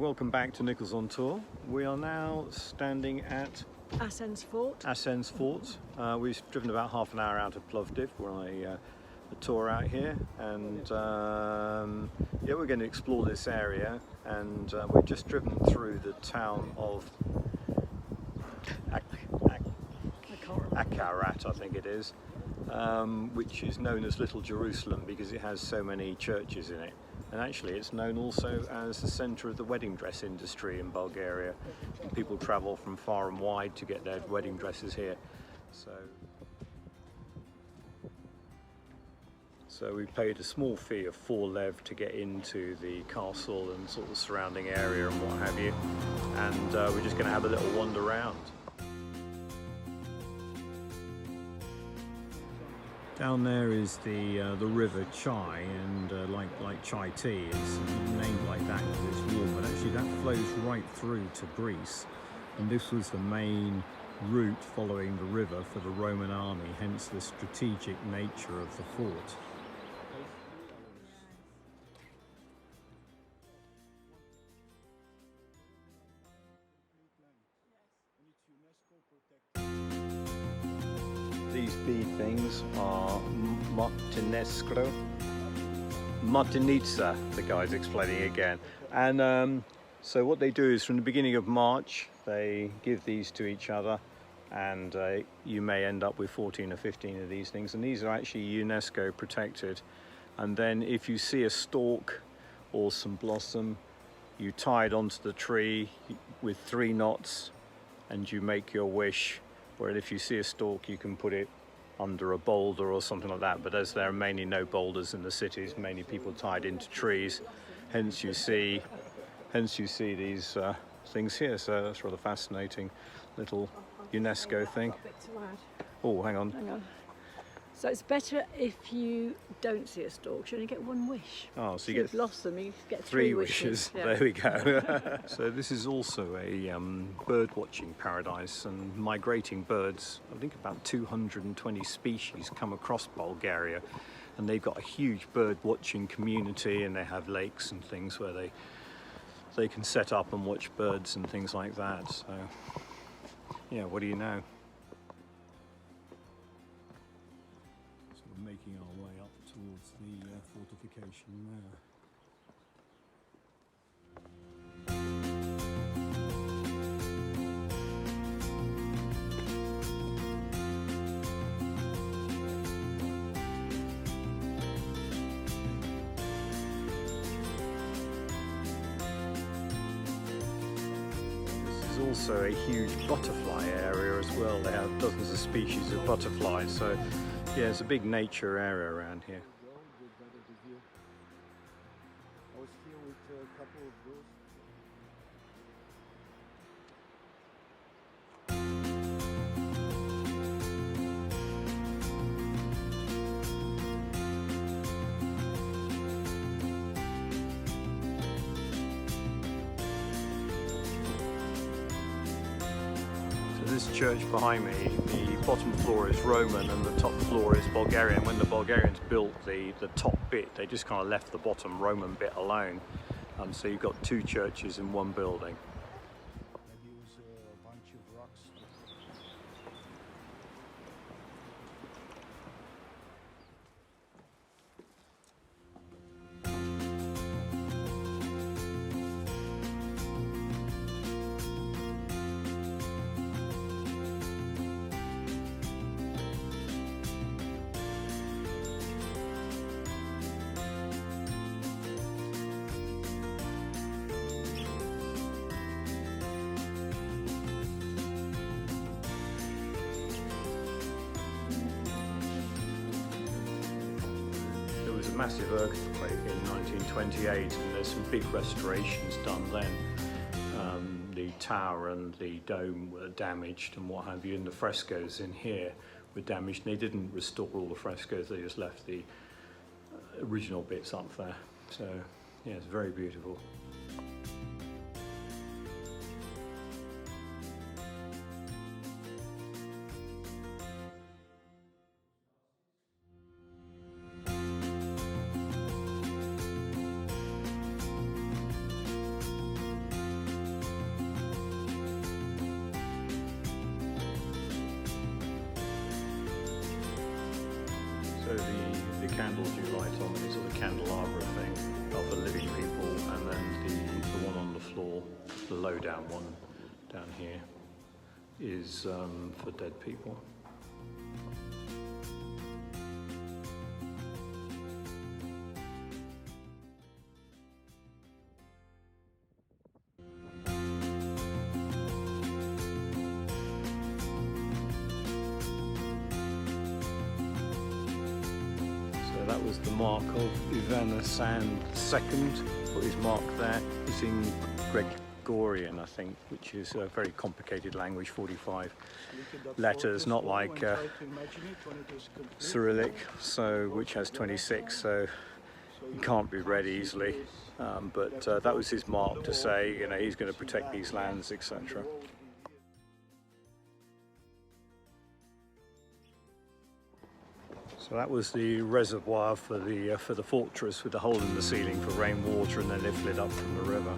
welcome back to Nichols on Tour. We are now standing at Assen's fort. Assen's fort. We've driven about half an hour out of Plovdiv. We're on a tour out here, and yeah, we're going to explore this area. And we've just driven through the town of Akarat, I think it is, which is known as Little Jerusalem because it has so many churches in it. And actually it's known also as the centre of the wedding dress industry in Bulgaria. And people travel from far and wide to get their wedding dresses here. So we paid a small fee of 4 lev to get into the castle and sort of surrounding area and what have you. And we're just going to have a little wander around. Down there is the river Chai, and like chai tea, it's named like that because it's warm, but actually that flows right through to Greece, and this was the main route following the river for the Roman army, hence the strategic nature of the fort. These bead things are Martinitsa, the guy's explaining again. And so what they do is from the beginning of March, they give these to each other, and you may end up with 14 or 15 of these things. And these are actually UNESCO protected. And then if you see a stalk or some blossom, you tie it onto the tree with 3 knots and you make your wish. Where if you see a stalk, you can put it under a boulder or something like that. But as there are mainly no boulders in the cities, mainly people tied into trees, hence you see these things here. So that's rather fascinating little UNESCO thing. Oh, hang on. So it's better if you don't see a stalk. You only get 1 wish. Oh, so you get blossom, you get 3 wishes. Yeah. There we go. So this is also a bird watching paradise, and migrating birds. I think about 220 species come across Bulgaria, and they've got a huge bird watching community, and they have lakes and things where they can set up and watch birds and things like that. So yeah, what do you know? Making our way up towards the fortification there. This is also a huge butterfly area as well. They have dozens of species of butterflies, so yeah, it's a big nature area around here. I was here with a couple of those. This church behind me, the bottom floor is Roman and the top floor is Bulgarian. When the Bulgarians built the top bit, they just kind of left the bottom Roman bit alone. So you've got 2 churches in 1 building. Maybe it was a bunch of rocks. Massive earthquake in 1928, and there's some big restorations done then. The tower and the dome were damaged and what have you, and the frescoes in here were damaged, and they didn't restore all the frescoes, they just left the original bits up there. So yeah, it's very beautiful. So the candles you light on is sort of candelabra thing are for living people, and then the one on the floor, the low down one down here, is for dead people. That was the mark of Ivan Asen II, put his mark there. It's in Gregorian, I think, which is a very complicated language, 45 letters, not like Cyrillic, so which has 26, so it can't be read easily. But that was his mark to say, you know, he's going to protect these lands, etc. So that was the reservoir for the fortress, with the hole in the ceiling for rainwater, and then they fill it up from the river.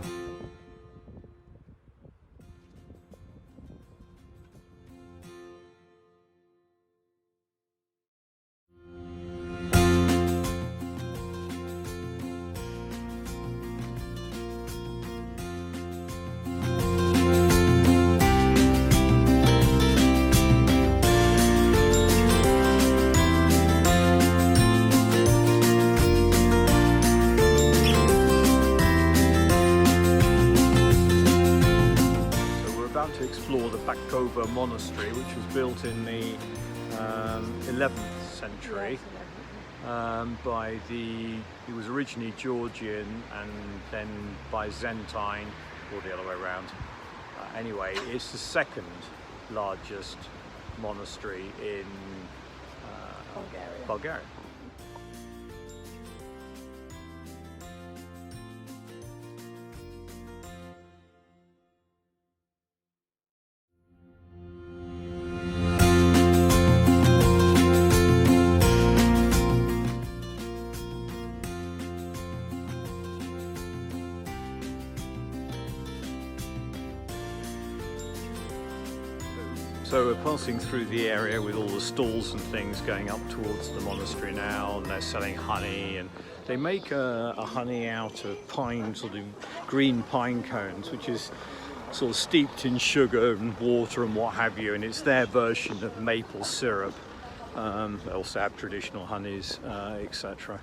To explore the Bakova Monastery, which was built in the 11th century it was originally Georgian and then Byzantine, or the other way around. Anyway, it's the second largest monastery in Bulgaria. So we're passing through the area with all the stalls and things going up towards the monastery now, and they're selling honey, and they make a honey out of pine, sort of green pine cones, which is sort of steeped in sugar and water and what have you, and it's their version of maple syrup. They also have traditional honeys, etc.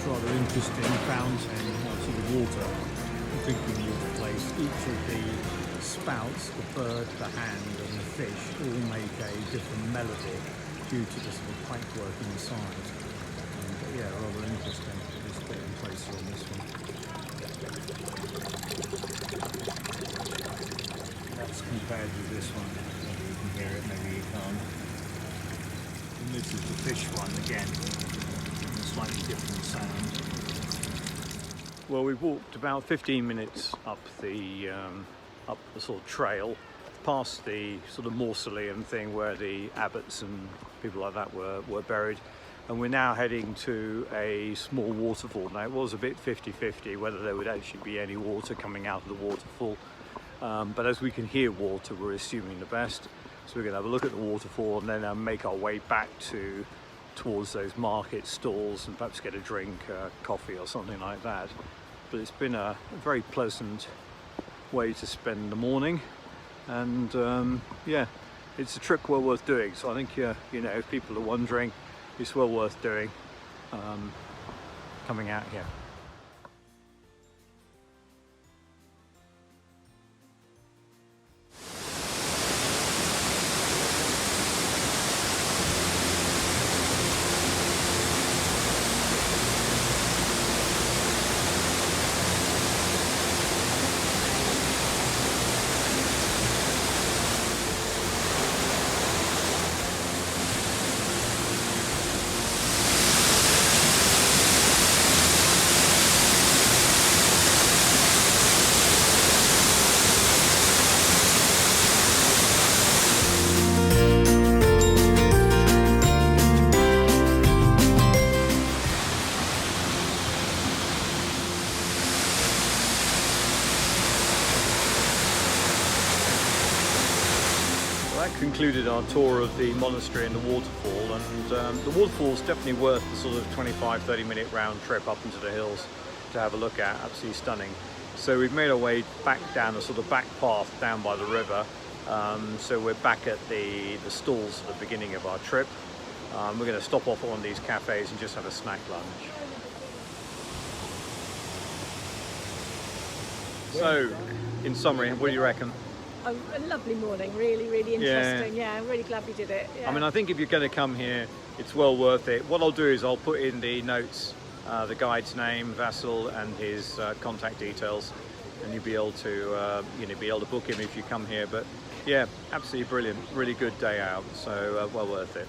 Rather interesting fountain out of the water, drinking water place. Each of the spouts, the bird, the hand and the fish all make a different melody due to the sort of pipework inside. But yeah, rather interesting. Just getting closer on this one. That's compared with this one. Maybe you can hear it, maybe you can't. And this is the fish one again. Slightly different sound. Well, we've walked about 15 minutes up the sort of trail, past the sort of mausoleum thing where the abbots and people like that were buried, and we're now heading to a small waterfall. Now, it was a bit 50-50 whether there would actually be any water coming out of the waterfall, but as we can hear water, we're assuming the best. So we're going to have a look at the waterfall and then make our way back towards those market stalls and perhaps get a drink, coffee or something like that. But it's been a very pleasant way to spend the morning, and yeah, it's a trip well worth doing. So I think you know, if people are wondering, it's well worth doing, coming out here. That concluded our tour of the monastery and the waterfall, and the waterfall is definitely worth the sort of 25-30 minute round trip up into the hills to have a look at. Absolutely stunning. So we've made our way back down the sort of back path down by the river. So we're back at the stalls at the beginning of our trip. We're going to stop off at one of these cafes and just have a snack lunch. So, in summary, what do you reckon? Oh, a lovely morning, really, really interesting. Yeah, I'm really glad we did it. Yeah. I mean, I think if you're going to come here, it's well worth it. What I'll do is I'll put in the notes the guide's name, Vasil, and his contact details, and you'll be able to book him if you come here. But yeah, absolutely brilliant, really good day out. So well worth it.